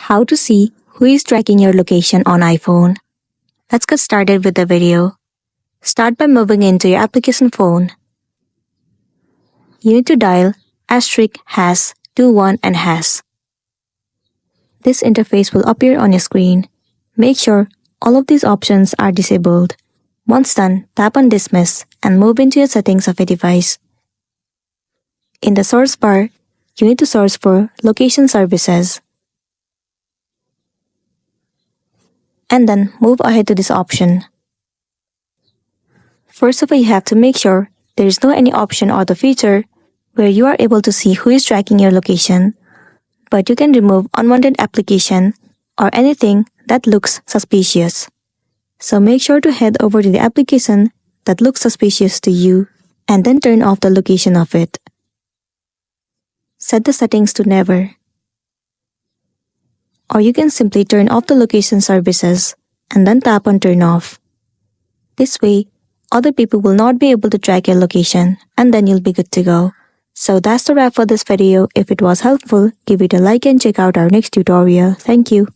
How to see who is tracking your location on iPhone. Let's get started with the video. Start by moving into your application phone. You need to dial *##21 and #. This interface will appear on your screen. Make sure all of these options are disabled. Once done, tap on Dismiss and move into your settings of a device. In the source bar, you need to search for Location Services. And then move ahead to this option. First of all, you have to make sure there is no any option or the feature where you are able to see who is tracking your location, but you can remove unwanted application or anything that looks suspicious. So make sure to head over to the application that looks suspicious to you and then turn off the location of it. Set the settings to never. Or you can simply turn off the location services and then tap on turn off. This way, other people will not be able to track your location and then you'll be good to go. So that's the wrap for this video. If it was helpful, give it a like and check out our next tutorial. Thank you.